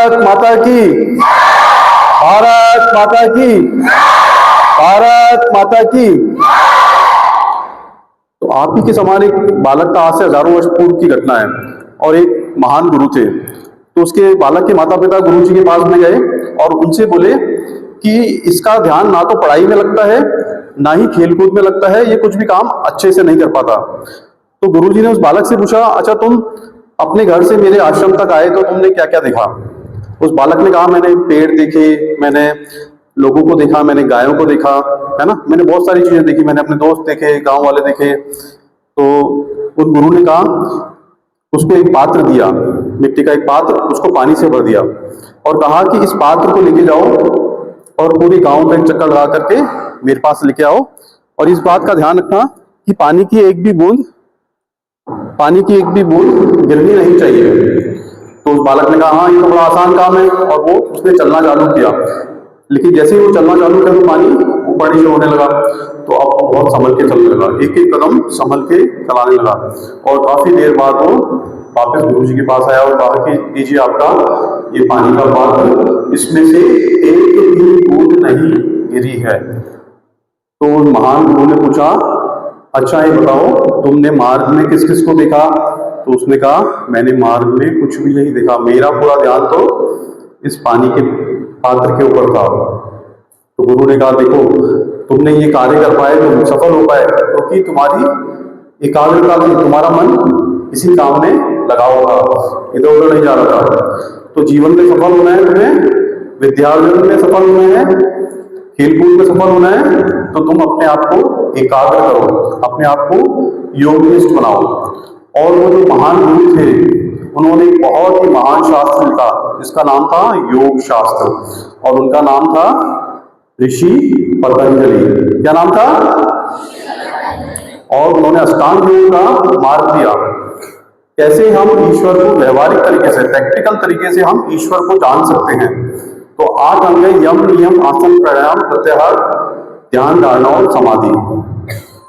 भारत माता की, भारत माता की, भारत माता की। तो आप ही के समान एक बालक का आज से हजारों वर्ष पूर्व की घटना है, और एक महान गुरु थे। तो उसके बालक के माता पिता गुरु जी के पास में गए और उनसे बोले कि इसका ध्यान ना तो पढ़ाई में लगता है, ना ही खेलकूद में लगता है, ये कुछ भी काम अच्छे से नहीं कर पाता। तो गुरु जी ने उस बालक से पूछा, अच्छा तुम अपने घर से मेरे आश्रम तक आए तो तुमने क्या क्या देखा? उस बालक ने कहा, मैंने पेड़ देखे, मैंने लोगों को देखा, मैंने गायों को देखा, है ना, मैंने बहुत सारी चीजें देखी, मैंने अपने दोस्त देखे, गांव वाले देखे। तो उन गुरु ने कहा, उसको एक पात्र दिया, मिट्टी का एक पात्र, उसको पानी से भर दिया और कहा कि इस पात्र को लेके जाओ और पूरे गांव में चक्कर लगा करके मेरे पास लेके आओ, और इस बात का ध्यान रखना कि पानी की एक भी बूंद गिरनी नहीं चाहिए। तो उस बालक ने कहा, हाँ ये तो बड़ा आसान काम है, और वो उसने चलना चालू किया। लेकिन जैसे ही वो चलना चालू किया तो पानी ऊपर नीचे होने लगा। तो अब वो बहुत संभल के चलने लगा, एक एक कदम संभल के चलाने लगा, और काफी देर बाद वो वापस गुरु जी के पास आया और कहा कि दीजिए आपका ये पानी का पात्र, इसमें से एक भी बूंद नहीं गिरी है। तो महान गुरु ने पूछा, अच्छा ये बताओ तुमने मार्ग में किस किस को देखा? तो उसने कहा, मैंने मार्ग में कुछ भी नहीं देखा, मेरा पूरा ध्यान तो इस पानी के पात्र के ऊपर था। तो गुरु ने कहा, देखो तुमने ये कार्य कर पाए, तुम सफल हो पाए क्योंकि तुम्हारी एकाग्रता थी, तुम्हारा मन इसी काम में लगा हुआ था, इधर उधर नहीं जा रहा था। तो जीवन में सफल होना है तुम्हें, विद्यार्जन में सफल होना है, खेलकूद में सफल होना है, तो तुम अपने आप को एकाग्र करो, अपने आप को योगनिष्ठ बनाओ। और वो जो महान गुरु थे, उन्होंने एक बहुत ही महान शास्त्र लिखा जिसका नाम था योग शास्त्र, और उनका नाम था ऋषि पतंजलि। क्या नाम था? और उन्होंने अष्टांग योग का मार्ग दिया, कैसे हम ईश्वर को व्यवहारिक तरीके से, प्रैक्टिकल तरीके से हम ईश्वर को जान सकते हैं। तो 8 अंग है, यम नियम आसन प्राणायाम प्रत्याहार ध्यान धारणा और समाधि,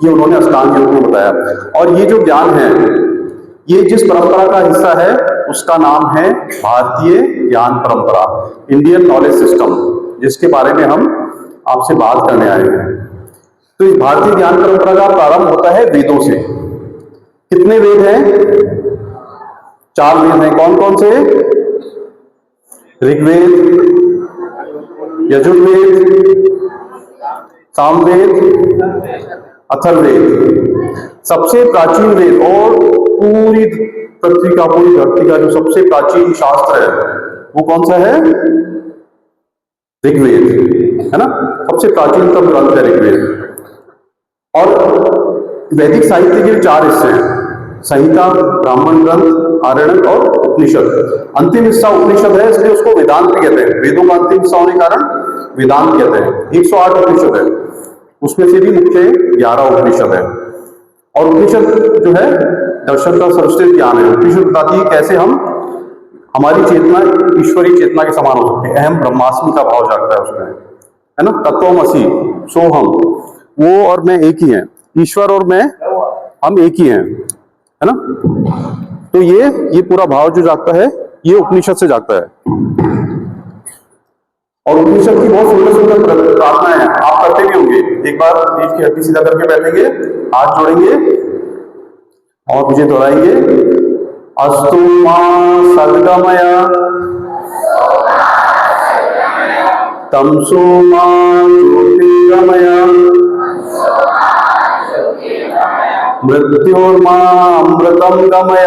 ये उन्होंने अष्टांग योग में बताया। और ये जो ज्ञान है, ये जिस परंपरा का हिस्सा है उसका नाम है भारतीय ज्ञान परंपरा, इंडियन नॉलेज सिस्टम, जिसके बारे में हम आपसे बात करने आए हैं। तो इस भारतीय ज्ञान परंपरा का प्रारंभ होता है वेदों से। कितने वेद हैं? 4 वेद हैं। कौन कौन से? ऋग्वेद, यजुर्वेद, सामवेद, अथर्ववेद। सबसे प्राचीन वेद और पूरी पृथ्वी का, पूरी धरती का जो सबसे प्राचीन शास्त्र है वो कौन सा है? ऋग्वेद, है ना, सबसे प्राचीनतम ग्रंथ है ऋग्वेद। और वैदिक साहित्य के 4 हिस्से हैं, संहिता, ब्राह्मण ग्रंथ, आरण्यक और उपनिषद। अंतिम हिस्सा उपनिषद है, इसलिए उसको वेदांत भी कहते हैं। वेदों का अंतिम हिस्सा होने के कारण वेदांत कहते हैं। 108 उपनिषद है, उसमें से भी मुख्य 11 उपनिषद है। और उपनिषद जो है दर्शन का सर्वश्रेष्ठ ज्ञान है। उपनिषद बताती है कैसे हम, हमारी चेतना ईश्वरीय चेतना के समान हो सकती है। अहम ब्रह्मास्मि का भाव जागता है उसमें, है ना, तत्वमसि सोहम, वो और मैं एक ही हैं, ईश्वर और मैं, हम एक ही हैं, है ना। तो ये पूरा भाव जो जागता है ये उपनिषद से जागता है। और उपनिषद की बहुत सुंदर सुंदर प्रार्थनाएं हैं, आप करते भी होंगे। एक बार रीढ़ की हड्डी सीधा करके बैठेंगे, हाथ जोड़ेंगे और मुझे दोहराएंगे, अस्तु मां सद्गमय तमसो मां ज्योतिर्गमय मृत्योर्मां अमृतम गमय।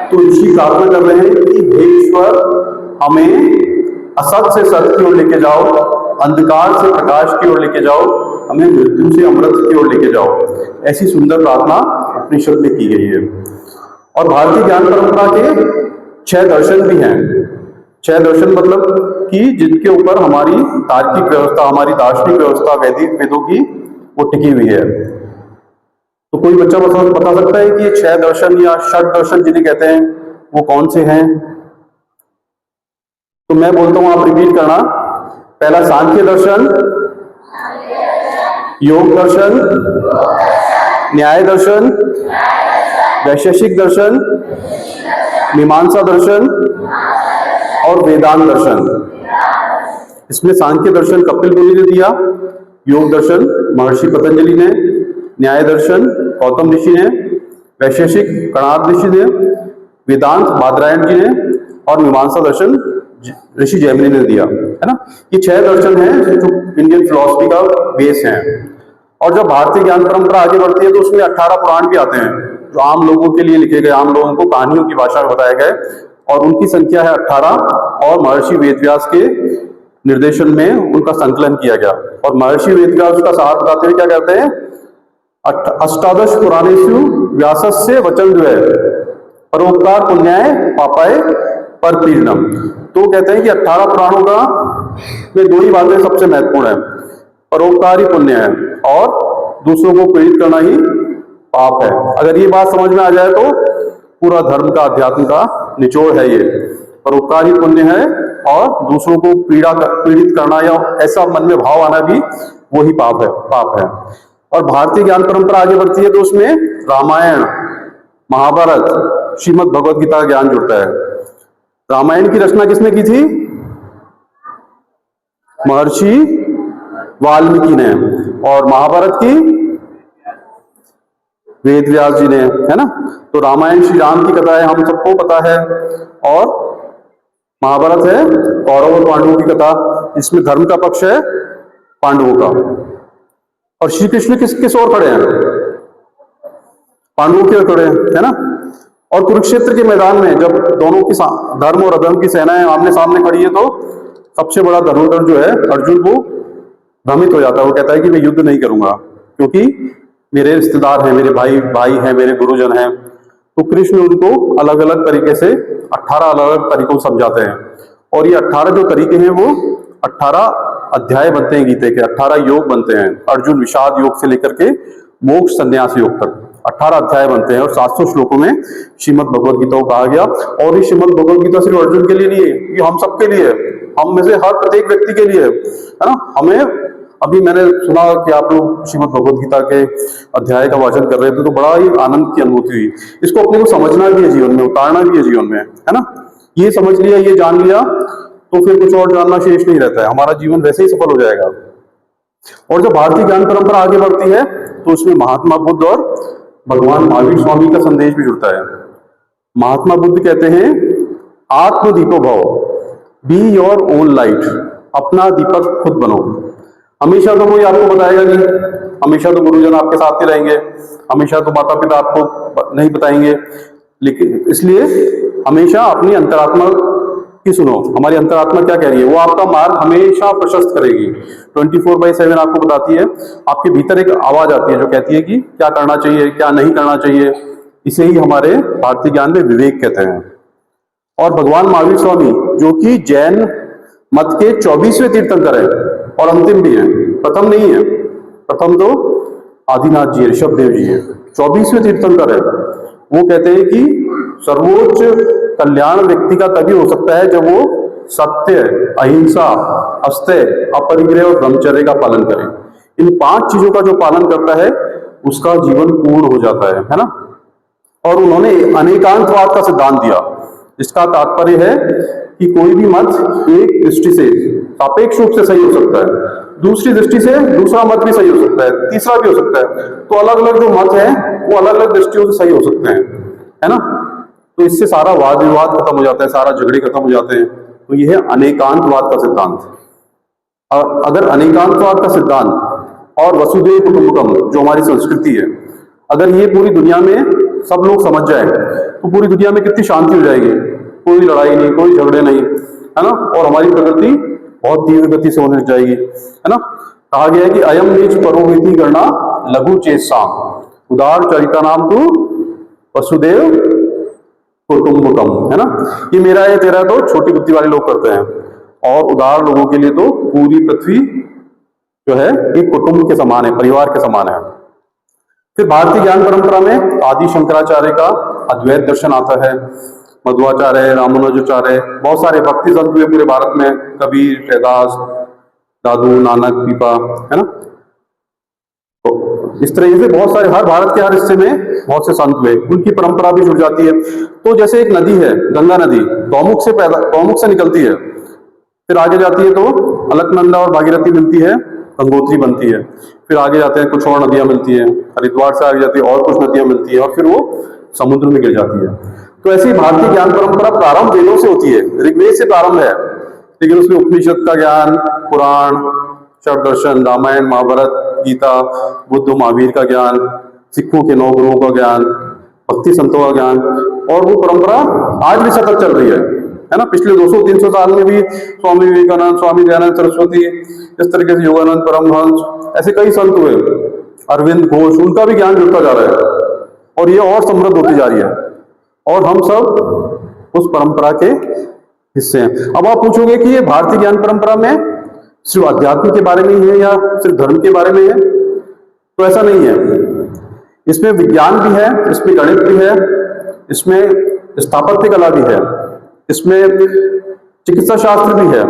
तो ऋषि प्रार्थना कर रहे हैं कि हे ईश्वर, हमें असत से सत्य की ओर लेके जाओ, अंधकार से प्रकाश की ओर लेके जाओ, हमें मृत्यु से अमृत की ओर लेके जाओ। ऐसी सुंदर प्रार्थना उपनिषद में की गई है। और भारतीय ज्ञान परंपरा के 6 दर्शन भी हैं। 6 दर्शन मतलब कि जिनके ऊपर हमारी तार्किक व्यवस्था, हमारी दार्शनिक व्यवस्था वैदिक वेदों की वो टिकी हुई है। तो कोई बच्चा बता सकता है कि ये 6 दर्शन या षट दर्शन जिन्हें कहते हैं वो कौन से हैं? तो मैं बोलता हूं, आप रिपीट करना। पहला सांख्य दर्शन, योग दर्शन, न्याय दर्शन, वैशेषिक दर्शन, मीमांसा दर्शन और वेदांत दर्शन। इसमें सांख्य दर्शन कपिल मुनि ने दिया, योग दर्शन महर्षि पतंजलि ने, न्याय दर्शन गौतम ऋषि ने, वैशेषिक कणाद ऋषि ने, वेदांत बादरायण जी ने और मीमांसा दर्शन ऋषि जैमिनी ने दिया, है ना। ये 6 दर्शन हैं जो इंडियन फिलॉसफी का बेस है। और जब भारतीय ज्ञान परंपरा आगे बढ़ती है तो उसमें 18 पुराण भी आते हैं जो आम लोगों के लिए लिखे गए, आम लोगों को कहानियों की भाषा में बताए गए, और उनकी संख्या है 18। और महर्षि वेदव्यास के निर्देशन में उनका संकलन किया गया। और महर्षि वेदव्यास का सार बताते हुए क्या कहते हैं, अष्टादश पुराणेषु व्यासस्य वचनद्वय परोपकार पुण्याय पापाय परपीडनम। तो कहते हैं कि 18 पुराणों का में 2 ही बातें सबसे महत्वपूर्ण है, परोपकार ही पुण्य है और दूसरों को पीड़ित करना ही पाप है। अगर ये बात समझ में आ जाए तो पूरा धर्म का, अध्यात्म का निचोड़ है ये। परोपकार ही पुण्य है और दूसरों को पीड़ित करना या ऐसा मन में भाव आना भी वो ही पाप है। और भारतीय ज्ञान परंपरा आगे बढ़ती है तो उसमें रामायण, महाभारत, श्रीमद् भगवद गीता का ज्ञान जुड़ता है। रामायण की रचना किसने की थी? महर्षि वाल्मीकि ने। और महाभारत की वेद व्यास जी ने, है ना। तो रामायण श्री राम की कथा है, हम सबको पता है। और महाभारत है कौरव और पांडवों की कथा, इसमें धर्म का पक्ष है पांडवों का। और श्री कृष्ण किस ओर खड़े हैं? पांडवों की ओर खड़े हैं, है ना। और कुरुक्षेत्र के मैदान में जब दोनों की धर्म और अधर्म की सेनाएं आमने सामने खड़ी है तो सबसे बड़ा धनुर्धर जो है अर्जुन, वो भ्रमित हो जाता है। वो कहता है कि मैं युद्ध नहीं करूंगा क्योंकि मेरे रिश्तेदार हैं, मेरे भाई हैं, मेरे गुरुजन हैं। तो कृष्ण उनको अलग अलग तरीके से 18 अलग अलग तरीकों से समझाते हैं। और ये 18 जो तरीके हैं वो 18 अध्याय बनते हैं गीते के, 18 योग बनते हैं। अर्जुन विषाद योग से लेकर के मोक्ष संन्यास योग तक 18 अध्याय बनते हैं। और 700 श्लोकों में श्रीमद् भगवद गीता को कहा गया। और ये श्रीमद् भगवद गीता सिर्फ अर्जुन के लिए नहीं है, ये हम सबके लिए है, हम में से हर प्रत्येक व्यक्ति के लिए है ना। हमें अभी मैंने सुना कि आप लोग श्रीमद् भगवद गीता के अध्याय का वाचन कर रहे थे तो बड़ा ही आनंद की अनुभूति हुई। इसको अपने को समझना भी है जीवन में, उतारना भी है जीवन में, है ना। ये समझ लिया, ये जान लिया तो फिर कुछ और जानना शेष नहीं रहता है, हमारा जीवन वैसे ही सफल हो जाएगा। और जब भारतीय ज्ञान परंपरा आगे बढ़ती है तो उसमें महात्मा बुद्ध और भगवान महावीर स्वामी का संदेश भी जुड़ता है। महात्मा बुद्ध कहते हैं आत्मदीपो भव, बी योर ओन लाइट, अपना दीपक खुद बनो। हमेशा तो कोई आपको बताएगा नहीं, हमेशा तो गुरुजन आपके साथ ही रहेंगे, हमेशा तो माता पिता आपको नहीं बताएंगे, लेकिन इसलिए हमेशा अपनी अंतरात्मा की सुनो। हमारी अंतरात्मा क्या कह रही है, वो आपका मार्ग हमेशा प्रशस्त करेगी। 24/7 आपको बताती है। आपके भीतर एक आवाज आती है जो कहती है कि क्या करना चाहिए, क्या नहीं करना चाहिए। इसे ही हमारे भारतीय ज्ञान में विवेक कहते हैं। और भगवान महावीर स्वामी जो कि जैन मत के 24वें तीर्थंकर है और अंतिम भी है, प्रथम नहीं है। प्रथम तो आदिनाथ जी, ऋषभ देव जी है, 24वें तीर्थंकर है। वो कहते हैं कि सर्वोच्च कल्याण व्यक्ति का तभी हो सकता है जब वो सत्य, अहिंसा, अस्तेय, अपरिग्रह और ब्रह्मचर्य का पालन करे। इन 5 चीजों का जो पालन करता है उसका जीवन पूर्ण हो जाता है ना। और उन्होंने अनेकांतवाद का सिद्धांत दिया, जिसका तात्पर्य है कि कोई भी मत एक दृष्टि से सापेक्ष रूप से सही हो सकता है, दूसरी दृष्टि से दूसरा मत भी सही हो सकता है, तीसरा भी हो सकता है। तो अलग अलग जो मत है वो अलग अलग दृष्टियों से सही हो सकते हैं, है ना। तो इससे सारा वाद विवाद खत्म हो जाता है, सारा झगड़े खत्म हो जाते हैं। तो यह है अनेकांतवाद का सिद्धांत। अगर अनेकांतवाद का सिद्धांत और वसुधैव कुटुंबकम जो हमारी संस्कृति है, अगर ये पूरी दुनिया में सब लोग समझ जाए तो पूरी दुनिया में कितनी शांति हो जाएगी। कोई लड़ाई नहीं, कोई झगड़े नहीं, है ना। और हमारी प्रगति बहुत तीव्र गति से होने लग जाएगी, है ना। कहा गया है कि अयम नीच परोहिति करना लघु चेतसाम, उदार चरिता नाम तू वसुदेव कुटुंबकम, है ना। ये मेरा है तेरा तो छोटी बुद्धि वाले लोग करते हैं, और उदार लोगों के लिए तो पूरी पृथ्वी जो है एक कुटुंब के समान है, परिवार के समान है। फिर भारतीय ज्ञान परंपरा में आदि शंकराचार्य का अद्वैत दर्शन आता है, मध्वाचार्य, रामानुजाचार्य, बहुत सारे भक्ति संत हुए पूरे भारत में, कबीर, रैदास, दादू, नानक, पीपा, है ना। तो इस तरीके से बहुत सारे हर भारत के हर हिस्से में बहुत से संत हुए, उनकी परंपरा भी जुड़ जाती है। तो जैसे एक नदी है गंगा नदी, गौमुख से निकलती है, फिर आगे जाती है तो अलकनंदा और भागीरथी मिलती है, गंगोत्री बनती है, फिर आगे जाते हैं कुछ और नदियां मिलती हैं, हरिद्वार से आगे जाती है और कुछ नदियां मिलती है, और फिर वो समुद्र में गिर जाती है। तो ऐसी भारतीय ज्ञान परंपरा प्रारंभ वेदों से होती है, ऋग्वेद से प्रारंभ है, लेकिन उसमें उपनिषद का ज्ञान, पुराण, शब्द दर्शन, रामायण, महाभारत, गीता, बुद्ध महावीर का ज्ञान, सिखों के 9 गुरुओं का ज्ञान, भक्ति संतों का ज्ञान, और वो परंपरा आज भी सतत चल रही है ना। पिछले 200-300 साल में भी स्वामी विवेकानंद, स्वामी दयानंद सरस्वती, इस तरीके से योगानंद परमहंस, ऐसे कई संत हुए, अरविंद घोष, उनका भी ज्ञान जुड़ता जा रहा है और ये और समृद्ध होती जा रही है, और हम सब उस परंपरा के हिस्से हैं। अब आप पूछोगे कि ये भारतीय ज्ञान परंपरा में सिर्फ अध्यात्म के बारे में ही है या सिर्फ धर्म के बारे में है, तो ऐसा नहीं है। इसमें विज्ञान भी है, इसमें गणित भी है, इसमें स्थापत्य कला भी है, इसमें चिकित्सा शास्त्र भी है,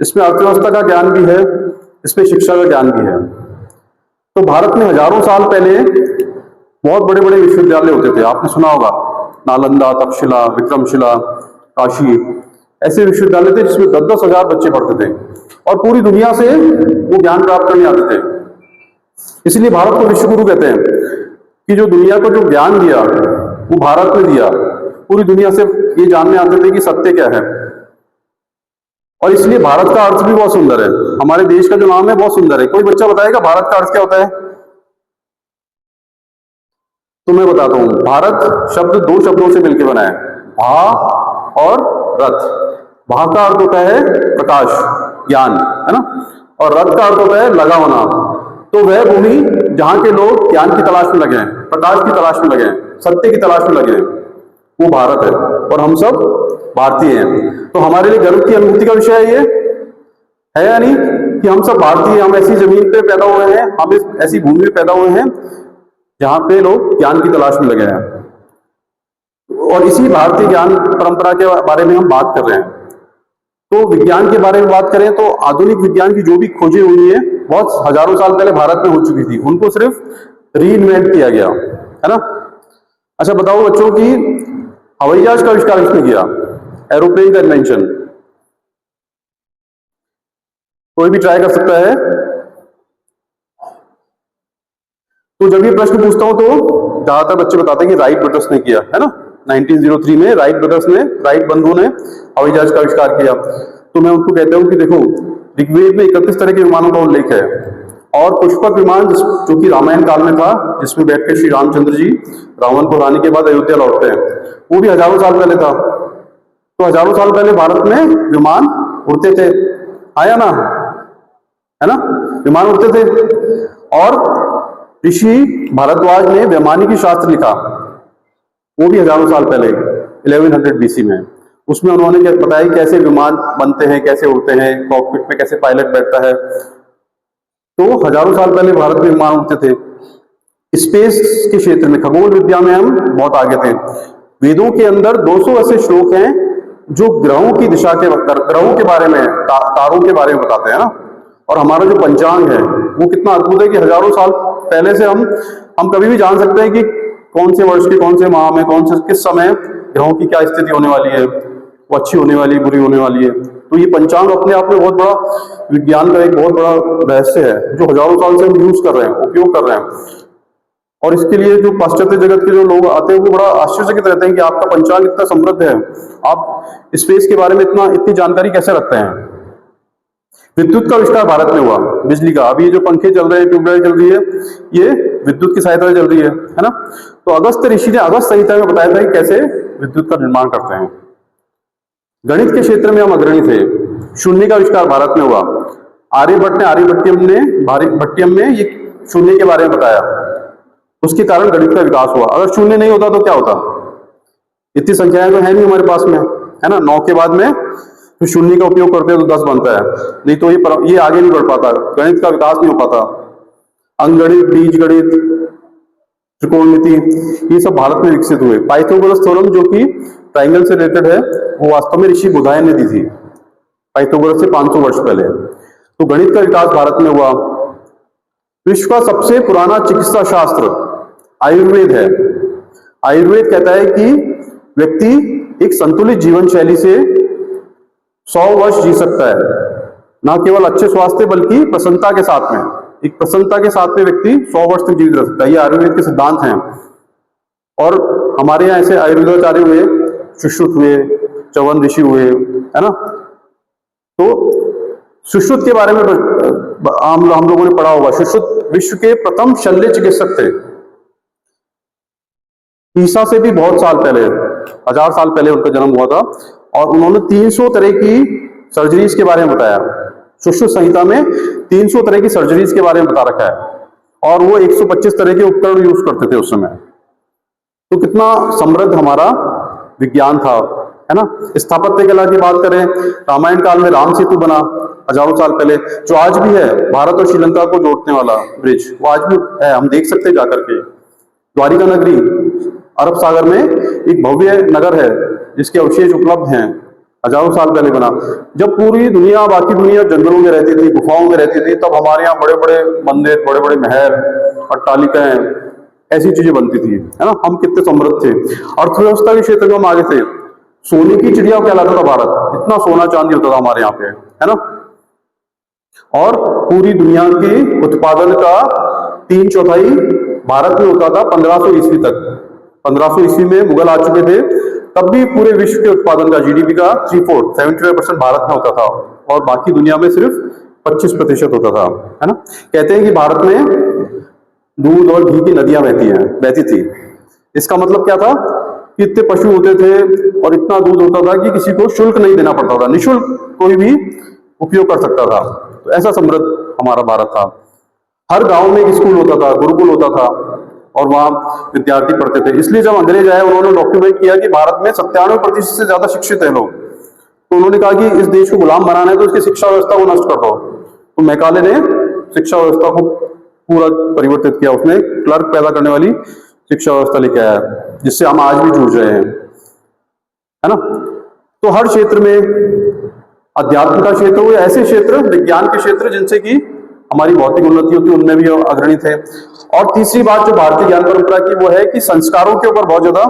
इसमें अर्थव्यवस्था का ज्ञान भी है, इसमें शिक्षा का ज्ञान भी है। तो भारत में हजारों साल पहले बहुत बड़े बड़े विश्वविद्यालय होते थे, आपने सुना होगा, नालंदा, तक्षशिला, विक्रमशिला, काशी, ऐसे विश्वविद्यालय थे जिसमें 10-10 हजार बच्चे पढ़ते थे और पूरी दुनिया से वो ज्ञान प्राप्त करने आते थे। इसलिए भारत को विश्व गुरु कहते हैं कि जो दुनिया को जो ज्ञान दिया वो भारत ने दिया, पूरी दुनिया से ये जानने आते थे कि सत्य क्या है। और इसलिए भारत का अर्थ भी बहुत सुंदर है, हमारे देश का जो नाम है बहुत सुंदर है। कोई बच्चा बताएगा भारत का अर्थ क्या होता है? तो मैं बताता हूं, भारत शब्द 2 शब्दों से मिलकर बना है, भा और रथ। भा का अर्थ होता है प्रकाश, ज्ञान, है ना, और रथ का अर्थ होता है लगा होना। तो वह भूमि जहां के लोग ज्ञान की तलाश में लगे हैं, प्रकाश की तलाश में लगे हैं, सत्य की तलाश में लगे हैं, वो भारत है और हम सब भारतीय हैं। तो हमारे लिए गर्व की अनुभूति का विषय ये है या नहीं कि हम सब भारतीय, हम ऐसी जमीन पे पैदा हुए हैं, हम इस ऐसी भूमि में पैदा हुए हैं जहां पे लोग ज्ञान की तलाश में लगे हैं। और इसी भारतीय ज्ञान परंपरा के बारे में हम बात कर रहे हैं। तो विज्ञान के बारे में बात करें तो आधुनिक विज्ञान की जो भी खोजें हुई है बहुत हजारों साल पहले भारत में हो चुकी थी, उनको सिर्फ रीइन्वेंट किया गया, है ना। अच्छा बताओ बच्चों की हवाई जहाज का आविष्कार किसने किया? एरोप्लेन का इन्वेंशन। कोई भी ट्राई कर सकता है। तो जब ये प्रश्न पूछता हूं तो ज्यादातर बच्चे बताते हैं कि राइट ब्रदर्स ने किया, है ना। 1903 में राइट बंधुओं ने हवाई जहाज का आविष्कार किया। तो मैं उनको कहता हूं कि देखो, ऋग्वेद में 31 तरह के विमानों का उल्लेख है, और पुष्पक विमान जो कि रामायण काल में था, जिसमें बैठकर श्री रामचंद्र जी रावण को हराने के बाद अयोध्या लौटते हैं, वो भी हजारों साल पहले था। तो हजारों साल पहले भारत में विमान उड़ते थे, आया ना, है ना, विमान उड़ते थे। और ऋषि भारद्वाज ने वैमानिकी शास्त्र लिखा, वो भी हजारों साल पहले 1100 BC में। उसमें उन्होंने बताया कैसे विमान बनते हैं, कैसे उड़ते हैं, कॉकपिट में कैसे पायलट बैठता है। तो हजारों साल पहले भारत में विमान उड़ते थे। स्पेस के क्षेत्र में, खगोल विद्या में हम बहुत आगे थे। वेदों के अंदर 200 ऐसे श्लोक हैं जो ग्रहों की दिशा के, ग्रहों के बारे में, तारों के बारे में बताते हैं ना। और हमारा जो पंचांग है वो कितना अद्भुत है कि हजारों साल पहले से हम कभी भी जान सकते हैं कि कौन से वर्ष के कौन से माह में कौन से किस समय ग्रहों की क्या स्थिति होने वाली है, वो अच्छी होने वाली है, बुरी होने वाली है। तो ये पंचांग अपने आप में बहुत बड़ा विज्ञान का एक बहुत बड़ा रहस्य है जो हजारों साल से हम यूज कर रहे हैं, उपयोग कर रहे हैं। और इसके लिए जो पाश्चात्य जगत के जो लोग आते हैं वो बड़ा आश्चर्यचकित रहते हैं कि आपका पंचांग इतना समृद्ध है, आप स्पेस के बारे में इतनी जानकारी कैसे रखते हैं। विद्युत का आविष्कार भारत में हुआ, बिजली का। अभी जो पंखे चल रहे हैं, ट्यूबलाइट चल रही है, ये विद्युत की सहायता से चल रही है ना। तो अगस्त ऋषि ने अगस्त संहिता में बताया था कि कैसे विद्युत का निर्माण करते हैं। गणित के क्षेत्र में हम अग्रणी थे। शून्य का आविष्कार भारत में हुआ। आर्यभट्ट ने आर्यभट्टियम में ये शून्य के बारे में बताया, उसके कारण गणित का विकास हुआ। अगर शून्य नहीं होता तो क्या होता? इतनी संख्याएं तो है नहीं हमारे पास में, है ना। 9 के बाद में तो शून्य का उपयोग करते हैं तो 10 बनता है, नहीं तो ये आगे नहीं बढ़ पाता, गणित का विकास नहीं हो पाता। अंकगणित, बीजगणित, त्रिकोणमिति, ये सब भारत में विकसित हुए। पाइथागोरस थ्योरम जो कि ट्राइंगल से रिलेटेड है, वो वास्तव में ऋषि बुधायन ने दी थी पाइथागोरस से 500 वर्ष पहले। तो गणित का विकास भारत में हुआ। विश्व का सबसे पुराना चिकित्सा शास्त्र आयुर्वेद है। आयुर्वेद कहता है कि व्यक्ति एक संतुलित जीवन शैली से 100 वर्ष जी सकता है, ना केवल अच्छे स्वास्थ्य बल्कि प्रसन्नता के साथ में। एक प्रसन्नता के साथ में व्यक्ति 100 वर्ष तक जीवित रह सकता है। ये आयुर्वेद के सिद्धांत हैं। और हमारे यहाँ ऐसे आयुर्वेदाचार्य हुए, सुश्रुत हुए, च्यवन ऋषि हुए, है ना। तो सुश्रुत के बारे में हम लोगों ने पढ़ा होगा। सुश्रुत विश्व के प्रथम शल्य चिकित्सक थे। ईसा से भी बहुत साल पहले, 1000 साल पहले उनका जन्म हुआ था। और उन्होंने 300 तरह की सर्जरीज के बारे में बताया। सुश्रुत संहिता में 300 तरह की सर्जरीज के बारे में बता रखा है। और वो 125 तरह के उपकरण यूज करते थे उस समय। तो कितना समृद्ध हमारा विज्ञान था, है ना। स्थापत्य कला की बात करें, रामायण काल में राम सेतु बना हजारों साल पहले, जो आज भी है भारत और श्रीलंका को जोड़ने वाला ब्रिज, वो आज भी है, हम देख सकते हैं जाकर के। द्वारिका नगरी अरब सागर में एक भव्य नगर है जिसके अवशेष उपलब्ध हैं, हजारों साल पहले बना। जब पूरी दुनिया, बाकी दुनिया जंगलों में रहती थी, गुफाओं में रहती थी, तब हमारे यहाँ बड़े बड़े मंदिर, बड़े बड़े महल, अट्टालिकाएं, ऐसी चीजें बनती थी, है ना। हम कितने समृद्ध थे। अर्थव्यवस्था के क्षेत्र में हम आगे थे। सोने की चिड़िया कहलाता था भारत, इतना सोना चांदी होता था हमारे यहाँ पे, है ना। और पूरी दुनिया के उत्पादन का 3/4 भारत में होता था 1500 ईस्वी तक। 1500 ईस्वी में मुगल आ चुके थे, तब भी पूरे विश्व के उत्पादन का, जीडीपी का 3/4 75% भारत में होता था, और बाकी दुनिया में सिर्फ 25% होता था, है ना। कहते हैं कि भारत में दूध और घी की नदियां बहती थी। इसका मतलब क्या था कि इतने पशु होते थे और इतना दूध होता था कि किसी को शुल्क नहीं देना पड़ता था, निःशुल्क कोई भी उपयोग कर सकता था। तो ऐसा समृद्ध हमारा भारत था। हर गांव में एक स्कूल होता था, गुरुकुल होता था, और वहां विद्यार्थी पढ़ते थे। इसलिए जब अंग्रेज आए, उन्होंने डॉक्यूमेंट किया कि भारत में 97% से ज्यादा शिक्षित है लोग। तो उन्होंने कहा कि इस देश को गुलाम बनाना है तो इसकी शिक्षा व्यवस्था को नष्ट कर दो। तो मैकाले ने शिक्षा व्यवस्था को पूरा परिवर्तित किया। उसने क्लर्क पैदा करने वाली शिक्षा व्यवस्था लेके आया, जिससे हम आज भी जूझ रहे हैं, है ना। तो हर क्षेत्र में, अध्यात्म का क्षेत्र हो या ऐसे क्षेत्र, विज्ञान के क्षेत्र जिनसे कि हमारी भौतिक उन्नति होती है, उनमें भी अग्रणी थे। और तीसरी बात जो भारतीय ज्ञान परंपरा की, वो है कि संस्कारों के ऊपर बहुत ज्यादा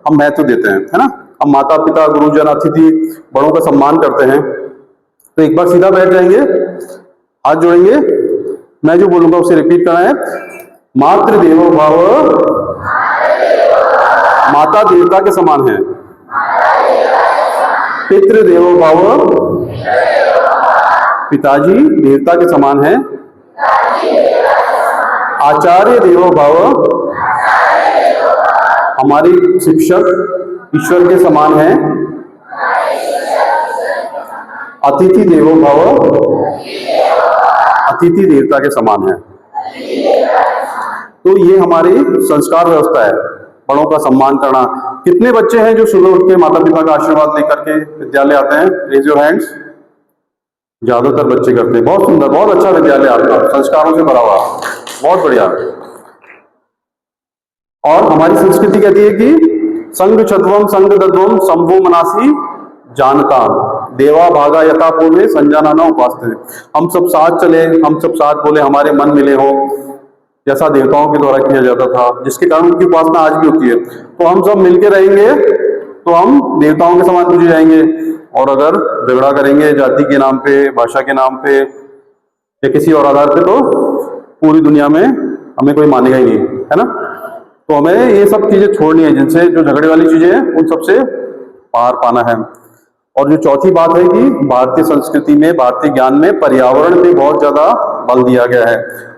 हम महत्व देते हैं, है ना। हम माता पिता, गुरुजन, अतिथि, बड़ों का सम्मान करते हैं। तो एक बार सीधा बैठ जाएंगे, हाथ जोड़ेंगे, मैं जो बोलूंगा उसे रिपीट करना है। मातृदेवो भव, माता देवता के समान है। पितृदेवो भव, पिताजी देवता के समान है। आचार्य देवो भव, हमारी शिक्षक ईश्वर के समान है। अतिथि देवो भव, अतिथि देवता के समान है। तो ये हमारी संस्कार व्यवस्था है, बड़ों का सम्मान करना। कितने बच्चे हैं जो सुबह उठ के माता पिता का आशीर्वाद लेकर के विद्यालय आते हैं? Raise your hands. ज्यादातर बच्चे करते हैं। बहुत सुंदर, बहुत अच्छा विद्यालय आपका, संस्कारों से भरा हुआ, बहुत बढ़िया। और हमारी संस्कृति कहती है कि संग छत्वम संग दद्वम संभो मनासी जानता देवा भागा यथा पूर्वे संजाना न उपासते। हम सब साथ चले, हम सब साथ बोले, हमारे मन मिले हो, जैसा देवताओं के द्वारा किया जाता था, जिसके कारण उनकी उपासना आज भी होती है। तो हम सब मिलके रहेंगे तो हम देवताओं के समान पूजे जाएंगे। और अगर झगड़ा करेंगे जाति के नाम पे, भाषा के नाम पे या किसी और आधार पे, तो पूरी दुनिया में हमें कोई मानेगा ही नहीं, है ना। तो हमें ये सब चीजें छोड़नी है, जिनसे जो झगड़े वाली चीजें हैं उन सबसे पार पाना है। और जो चौथी बात है कि भारतीय संस्कृति में, भारतीय ज्ञान में पर्यावरण पे बहुत ज्यादा बल दिया गया है।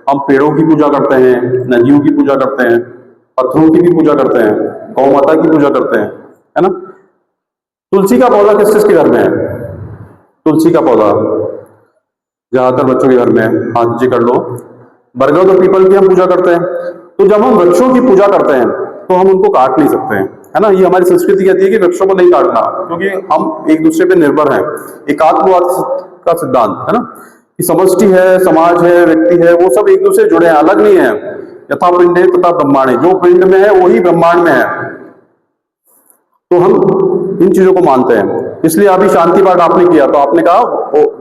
हम पेड़ों की पूजा करते हैं, नदियों की पूजा करते हैं, पत्थरों की भी पूजा करते हैं, गौ माता की पूजा करते हैं, है ना। तुलसी का पौधा किस किस के घर में है? तुलसी का पौधा ज्यादातर बच्चों के घर में है, हाथ जी कर लो। बरगद और पीपल की हम पूजा करते हैं। तो जब हम वृक्षों की पूजा करते हैं तो हम उनको काट नहीं सकते हैं, है ना। ये हमारी संस्कृति कहती है कि वृक्षों को नहीं काटना, क्योंकि हम एक दूसरे पे निर्भर हैं। एकात्मवाद का सिद्धांत, है ना, कि समष्टि है, समाज है, व्यक्ति है, वो सब एक दूसरे जुड़े हैं, अलग नहीं है। यथा पिंडे तथा ब्रह्मांडे, जो पिंड में है वही ब्रह्मांड में है। तो हम इन चीजों को मानते हैं। इसलिए अभी शांति पाठ आपने किया तो आपने कहा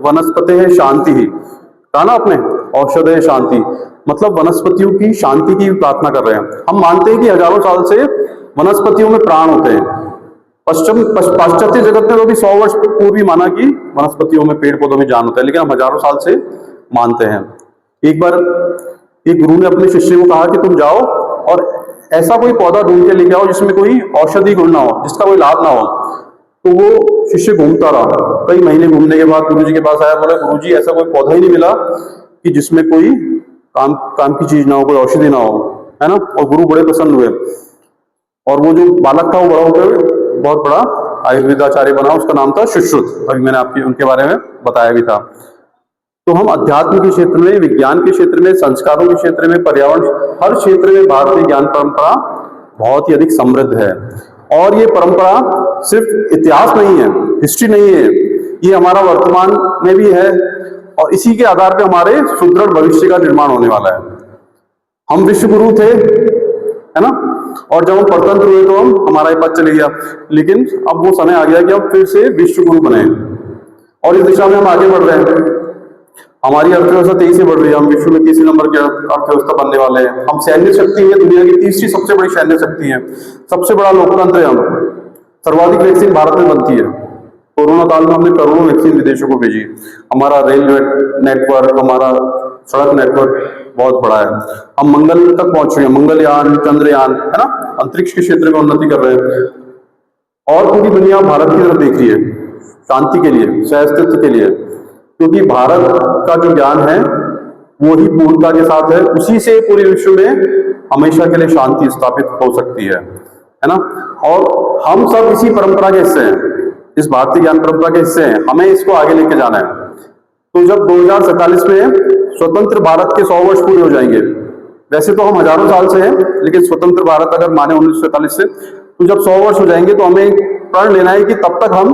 वनस्पति है शांति ही, कहा ना आपने, औषध है शांति। मतलब वनस्पतियों की शांति की प्रार्थना कर रहे हैं। हम मानते हैं कि हजारों साल से वनस्पतियों में प्राण होते हैं। पाश्चात्य जगत ने तो भी 100 वर्ष पूर्व ही माना कि वनस्पतियों में, पेड़ पौधों में जान होता है, लेकिन हम हजारों साल से मानते हैं। एक बार एक गुरु ने अपने शिष्य को कहा कि तुम जाओ और ऐसा कोई पौधा ढूंढ के लेके आओ जिसमें कोई औषधि गुण ना हो, जिसका कोई लाभ ना हो। तो वो शिष्य घूमता रहा, कई महीने घूमने के बाद गुरु जी के पास आया, बोला गुरु जी ऐसा कोई पौधा ही नहीं मिला कि जिसमें कोई काम की चीज ना हो, कोई औषधि ना हो, है ना। और गुरु बड़े प्रसन्न हुए, और वो जो बालक था वो बड़ा होकर बहुत बड़ा आयुर्वेदाचार्य बना, उसका नाम था सुश्रुत। अभी मैंने आपकी उनके बारे में बताया भी था। तो हम अध्यात्म के क्षेत्र में, विज्ञान के क्षेत्र में, संस्कारों के क्षेत्र में, पर्यावरण, हर क्षेत्र में भारतीय ज्ञान परंपरा बहुत ही अधिक समृद्ध है। और ये परंपरा सिर्फ इतिहास नहीं है, हिस्ट्री नहीं है, ये हमारा वर्तमान में भी है, और इसी के आधार पर हमारे सुदृढ़ भविष्य का निर्माण होने वाला है। हम विश्व गुरु थे, है ना, और जब हम परतंत्र हुए तो हमारा ये पद चले गया, लेकिन अब वो समय आ गया कि हम फिर से विश्व गुरु बने, और इस दिशा में हम आगे बढ़ रहे हैं। हमारी अर्थव्यवस्था तेजी से बढ़ रही है, हम विश्व में तीसरे नंबर की अर्थव्यवस्था बनने वाले हैं। हम सैन्य शक्ति है, दुनिया की तीसरी सबसे बड़ी सैन्य शक्ति है, सबसे बड़ा लोकतंत्र है हम, सर्वाधिक वैक्सीन भारत में बनती है। कोरोना काल में हमने करोड़ों वैक्सीन विदेशों को भेजी। हमारा रेल नेटवर्क, हमारा सड़क नेटवर्क बहुत बड़ा है। हम मंगल तक पहुंच रहे हैं, मंगलयान, चंद्रयान, है ना, अंतरिक्ष के क्षेत्र में उन्नति कर रहे हैं, और पूरी दुनिया भारत की तरफ देख रही है शांति के लिए, सहअस्तित्व के लिए, क्योंकि भारत का जो ज्ञान है वो ही पूर्णता के साथ है, उसी से पूरे विश्व में हमेशा के लिए शांति स्थापित हो सकती है ना। और हम सब इसी परंपरा के हिस्से हैं, इस भारतीय ज्ञान परंपरा के हिस्से हैं, हमें इसको आगे लेके जाना है। तो जब 2047 में स्वतंत्र भारत के 100 वर्ष पूरे हो जाएंगे, वैसे तो हम हजारों साल से हैं, लेकिन स्वतंत्र भारत अगर माने 1947 से, तो जब 100 वर्ष हो जाएंगे तो हमें प्रण लेना है कि तब तक हम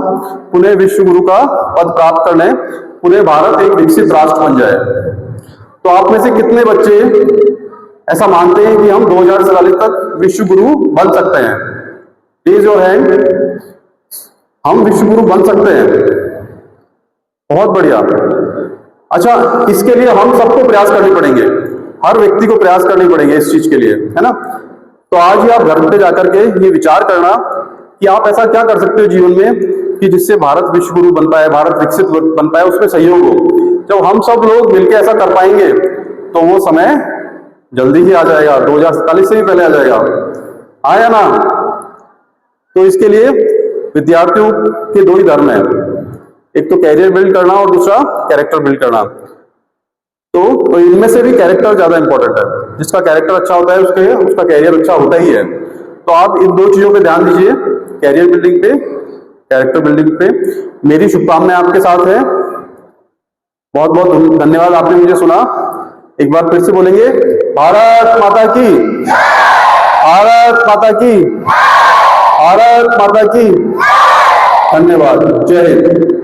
पुनः विश्व गुरु का पद प्राप्त कर लें, पुनः भारत एक विकसित राष्ट्र बन जाए। तो आप में से कितने बच्चे ऐसा मानते हैं कि हम 2047 तक विश्व गुरु बन सकते हैं? Raise your hand. हम विश्व गुरु बन सकते हैं, बहुत बढ़िया। अच्छा, इसके लिए हम सबको प्रयास करने पड़ेंगे, हर व्यक्ति को प्रयास करने पड़ेंगे इस चीज के लिए, है ना। तो आज ही आप घर पे जाकर के ये विचार करना कि आप ऐसा क्या कर सकते हो जीवन में कि जिससे भारत विश्व गुरु बन पाए, भारत विकसित बन पाए, उसमें सहयोग हो। जब हम सब लोग मिलकर ऐसा कर पाएंगे तो वो समय जल्दी ही आ जाएगा, 2047 से भी पहले आ जाएगा, आया ना। तो इसके लिए विद्यार्थियों के दो ही धर्म है, एक तो कैरियर बिल्ड करना और दूसरा कैरेक्टर बिल्ड करना। तो इनमें से भी कैरेक्टर ज्यादा इंपॉर्टेंट है। जिसका कैरेक्टर अच्छा होता है उसका कैरियर अच्छा होता ही है। तो आप इन दो चीजों पे ध्यान दीजिए, कैरियर बिल्डिंग पे, कैरेक्टर बिल्डिंग पे। मेरी शुभकामनाएं आपके साथ है। बहुत बहुत धन्यवाद, आपने मुझे सुना। एक बार फिर से बोलेंगे, भारत माता की, भारत माता की, भारत माता की। धन्यवाद, जय हिंद।